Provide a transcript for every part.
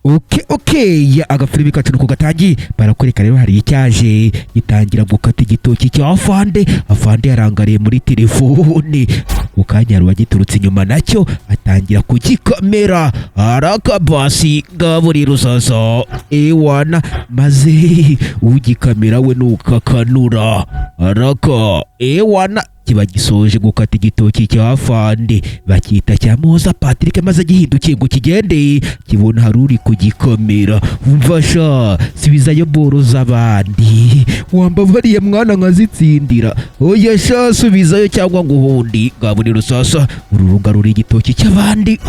Okay, agafilimi kacu nuko gatangiye barakwereka rero hari icyaje gitangira gukata igitoki cya afande yarangariye muri telefone ukanya ruwagiturutse inyuma nacyo atangira kugikamera arakabasi gaburiro sasa ewana maze ugikamera we nukakanura araka ewana kiba gisoje gukata igitoki cya afande bakita cyamuza Patrick maze gihindukiye ngo kigende kibona haruri kugikamera umfasha sibizayo boro z'abandi wambabariye mwana nkazitsindira oya sha subizayo cyangwa ngo hundi gaburiro sasa ururuga ruri igitoki cy'abandi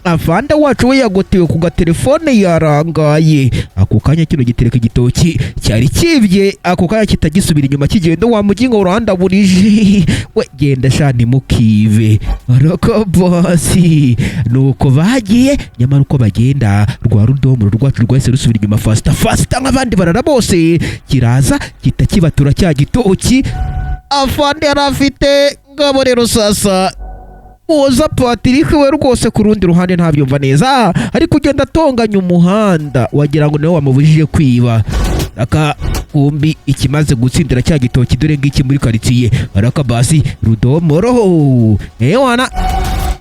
afande wacu we yagotewe ku gatelefone yarangaye ako kanya kino gitereka igitoki cyari kibye ako kanya kitagisubira inyuma kigenda wa mugingo uranda burije we genda shani mukive arakabasi nuko bagiye nyamara uko bagenda rwa rudomo rwacu rwese rusubira inyuma fasta nk'abandi barara bose kiraza kitakibatura cya gitoki afande yarafite ngabo rero sasa Oza Patrick we rwose ku rundi ruhande ntabyumva neza ari kugenda atonganya umuhanda wagira ngo nawe wamubujije kwiba aka kumbi ikimaze gutsindira cya gitoki dore ngiki muri quartier arakabasi rudomoro wana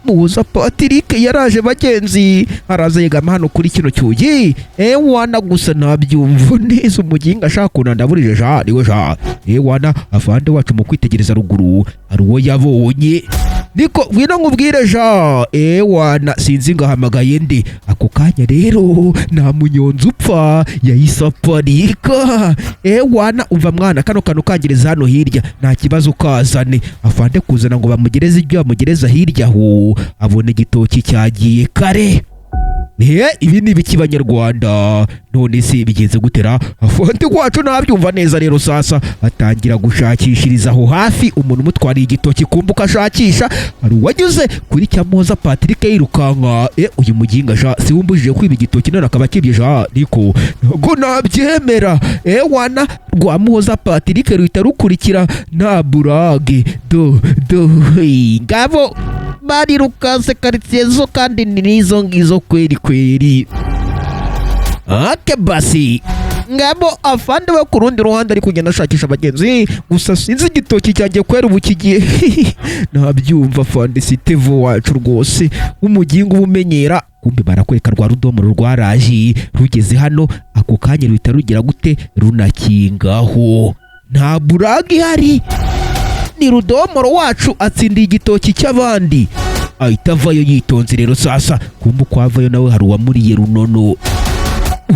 Muza Patrick yaraje bagenzi araza yegama hano kuri kino cyugi wana gusa nabyumva neza umuginga ashaka kunandaburije ja niwe ja wana afande wacu mu kwitegereza ruguru ari uwo yabonye niko wina nkubwire ja wana sinzi ngahamagaye ndi ako kanya rero nta munyonzi upfa yahise aparika wana umva mwana kano kangiriza hano hirya nta kibazo kazane afande kuzana ngo bamugereze ibyo bamugereza hirya ho abone igitoki cyagiye kare ibi ni ibiki banyarwanda none se bigenze gutera afande wacu nabyumva neza rero sasa atangira gushakishiriza aho hafi umuntu umutwariye igitoki kumbuka ashakisha hari uwanyuze kuri cyamuza Patrick yirukanka uyu muginga sha si wumbujije kwiba igitoki none akaba kibye ja niko ntabwo nabyemera wana rwamuhoza Patrick ruhita rukurikira nta burage do ngabo bari rukaze quartier zo kandi nizo ngizo kweri ake basi ngabo afande we ku rundi ruhande ari kugenda ashakisha abagenzi gusa sinzi igitoki cyanjye kwera ubu kigiye nabyumva afande sitevo wacu rwose umugingo ubumenyera kumbe barakwereka rwa rudomo rwaraje rugeze hano ako kanya ruhita rugira gute runakingaho nta buragi hari ni rudomoro wacu atsindiye igitoki cy'abandi ahita avayo yitonze rero sasa kumbe kwavayo nawe hari uwamuriye runono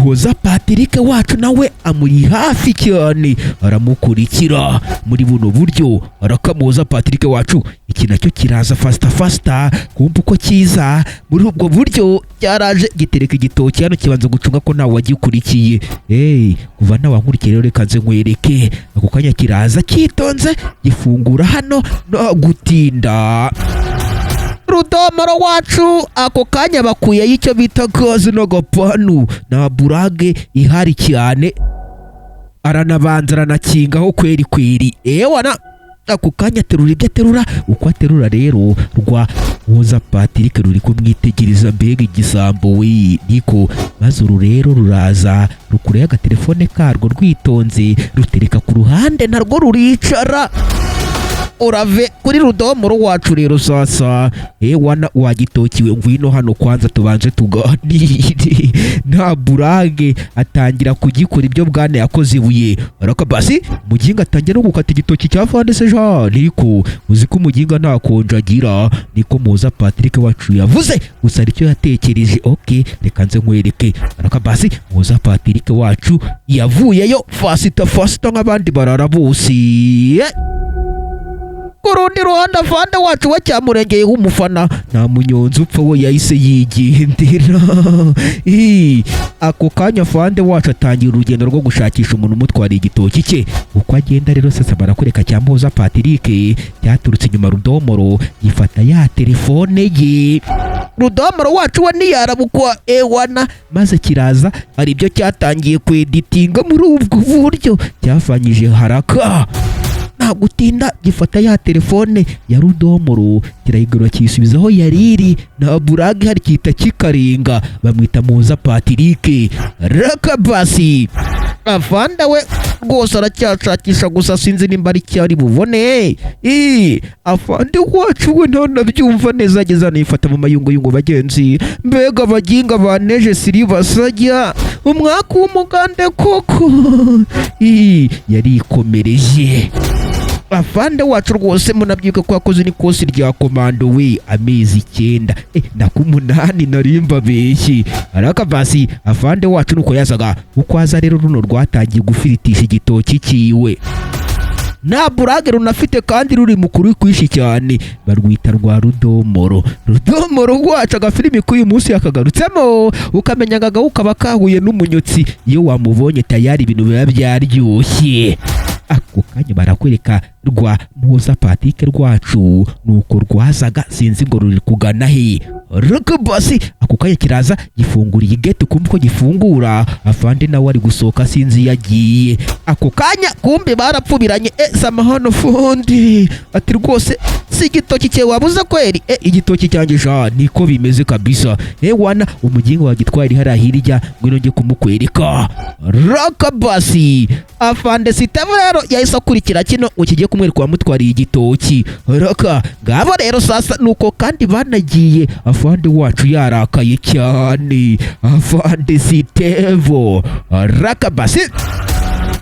Hoza Patrick wacu nawe amuri hafi cyane aramukurikira muri buno buryo arakamuza Patrick wacu iki nacyo kiraza fasta kumbe uko kiza muri ubwo buryo cyaraje gitereka igitoki hano kibanza gucunga ko nawe wagikurikiye kuva nawe wankurikiye rero reka nze nkwereke ako kanya kiraza kitonze gifungura hano no gutinda rudomoro wacu ako kanya bakuye y'icyo bita gazi n'agapanu na burage ihari cyane aranabanza aranakingaho kweri wana ako kanya aterura ibyo aterura uko aterura rero rwa Muza Patrick ruri kumwitegereza mbega igisambo we niko maze uru rero ruraza rukureye agatelefone karwo rwitonze rutereka ku ruhande narwo ruricara urave kuri rudomoro wacu rero sasa wana wagitokiwe ngwino hano kwanza tubanze tuganire nta burage atangira kugikora ibyo bwane yakoze ibuye arakabasi muginga atangira no gukata igitoki cya afande se ja niko uzi ko umuginga nta konjagira niko Muza Patrick wacu yavuze gusa aricyo yatekereje reka nze nkwereke arakabasi Muza Patrick wacu yavuyeyo fasta nk'abandi barara bose kurundi ruhande afande wacu we cyamurengeye umufana nta munyonzi upfa we yahise yigendera ako kanya afande wacu atangira urugendo rwo gushakisha umuntu umutwariye igitoki cye uko agenda rero sasa barakwereka cyamuza Patrick cyaturutse inyuma rudomoro yifata ya telefone ye rudomoro wacu we ntiyarabukwa wana maze kiraza hari ibyo cyatangiye kweditinga muri ubwo buryo cyafanyije haraka nta gutinda gifata ya telefone ya Rudomoro kirayigura kiyisubizaho yariri, nta burage hari kita kikarenga. Bamwita Muhoza Patrick. Raka basi afande we rwose aracyashakisha gusa sinzi nimba ari cyari bubone. Afande wacu we ntanabyumva neza, ageza nifata mu mayunguyungu bagenzi. Mbega abaginga baneje siri basajya umwaka w'umugande koko. Yarikomereje afande wacu rwose, munabyuka ko yakoze n'ikosi rya komando we amezi 9 na 8 narimba beshyi. Araka basi afande wacu nuko yazaga uko aza rero runo rwatangiye gufiritisha igitoki kiwe. Nta burage runafite kandi ruri mukuru kwishi cyane, barwita rwa Rudomoro. Rudomoro wacu agafilimi k'uyu munsi yakagarutsemo, ukamenyagaga ukaba kahuye n'umunyotsi. Iyo wamubonye tayari ibintu biba byaryoshye. Ako kanya barakwereka rwa Muhoza Patrick rwacu nuko rwazaga, sinzi ngo ruri kugana he. Raka basi ako kanya kiraza gifunguriye gate, kumva ko gifungura afande nawe ari gusohoka sinzi yagiye. Ako kanya kumbe barapfubiranye. Samahano fundi, ati rwose si igitoki cye wabuza kweri? Igitoki cyanjye sha niko bimeze kabisa. Wana umugingo wagitwari hariya hirya, ngwino nge kumukwereka. Raka basi afande Siteve rero yahise akurikira kino ukigiye kumwereka wamutwariye igitoki. Raka ngabo rero sasa nuko kandi banagiye. Afande wacu yarakaye cyane, afande Siteve. Raka basi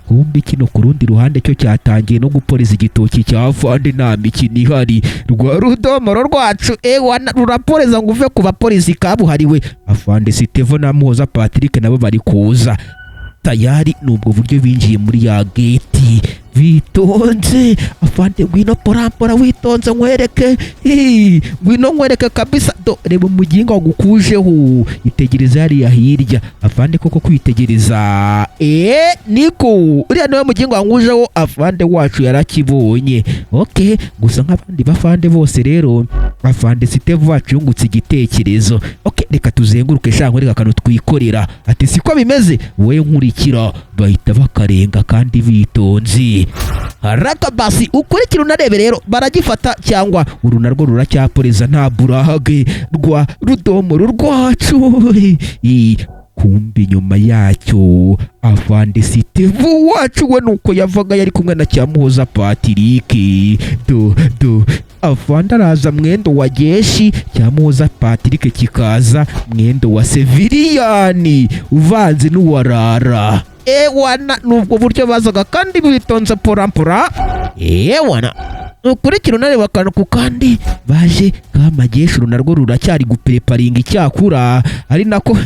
kumbi kino ku rundi ruhande cyo cyatangiye no guporeza igitoki cya afande, nta mikino ihari. Rwa Rudomoro rwacu wana ruraporeza ngo uve ku bapolisi kabuhariwe. Afande Siteve na Muhoza Patrick nabo bari kuza tayari. Nubwo buryo binjiye muri ya gate bitonze. Afande ngwino porampora witonze nkwereke, ngwino nkwereke kabisa. Do reba umuginga wagukujeho, itegereza hariya hirya. Afande koko kwitegereza, niko uriya niwe muginga wangujeho. Afande wacu yarakibonye. Okay, gusa nk'abandi bafande bose rero afande Siteve wacu yungutse igitekerezo. Okay, reka tuzenguruke shango reka kanu twikorera. Ati siko bimeze, we nkurikira. Bahita bakarenga kandi bitonze. Raka basi ukurikira unarebe rero baragifata cyangwa uru narwo ruracyaporeza, nta burage rwa Rudomoro rwacu. Kumbi nyuma yacyo afande Siteve wacu we nuko yavaga yari kumwe na cya Muhoza Patrick. Do afande araza mwendo wa jeshi, cya Muhoza Patrick kikaza mwendo wa Seviliyani uvanze n'uwarara. Wana nubwo buryo bazaga kandi bitonze porampora. Wana ukurikira unareba akantu ku kandi baje kamagesho narwo ruracyari gupreparinga icyakura, ari nako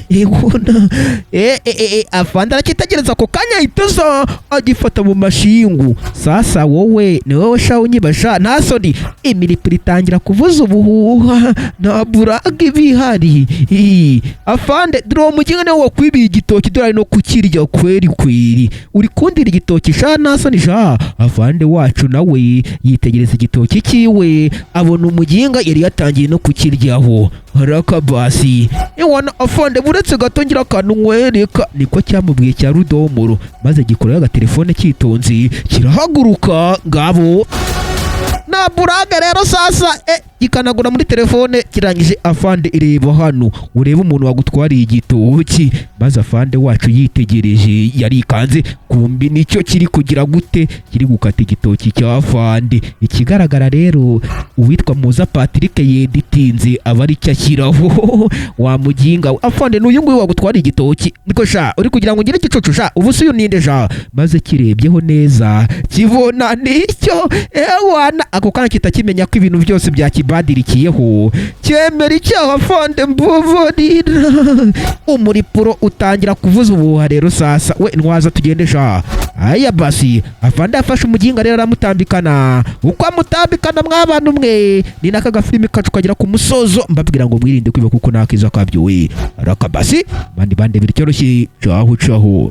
afande arakitegereza ko kanya itoza agifata mu mashingu. Sasa wowe ni wowe sha unyibasha nta soni. Imiripiri itangira kuvuza ubuhuha, nta burage bihari. Afande dore umuginga nawe wakwibiye igitoki, dore no kukirya kweri. Uri kundira igitoki sha nta soni sha. Afande wacu nawe yitegereza igitoki kiwe, abona umuginga yari yatangiye no kukiryaho. Raka basi wana afande buretse gato ngira akantu nkwereka, niko cyamubwiye cya Rudomoro, maze gikoraho agatelefone kitonze kirahaguruka. Ngabo na burage rero sasa gikanagura muri telefone kirangije. Afande ireba hano urebe umuntu wagutwariye igitoki, maze afande wacu yitegereje yarikanze. Kumbi nicyo kiri kugira gute, kiri gukata igitoki cya afande. Ikigaragara rero uwitwa Muhoza Patrick yeditinze aba ari cyo ashyiraho. Wamuginga afande n'uyu nguyu wagutwariye igitoki niko sha uri kugira ngo ugire igicucu sha, ubu si uyu ninde sha. Maze kirebyeho neza kibona nicyo. Wana ako kana kitakimenya ko ibintu byose byakibadirikiyeho, cyemera icyaha afande mbabarira. Umuripuro utangira kuvuza ubuhuha rero sasa. We ntwaza tugende sha. Aya basi afande afashe umuginga rero aramutambikana. Uko amutambikana mw'abantu mwe ni naka gafilimi kacu kagira ku musozo. Mbabwira ngo mwirinde kwiba kuko nakiza kabyo we. Raka basi bandi bitoroshye. Caho.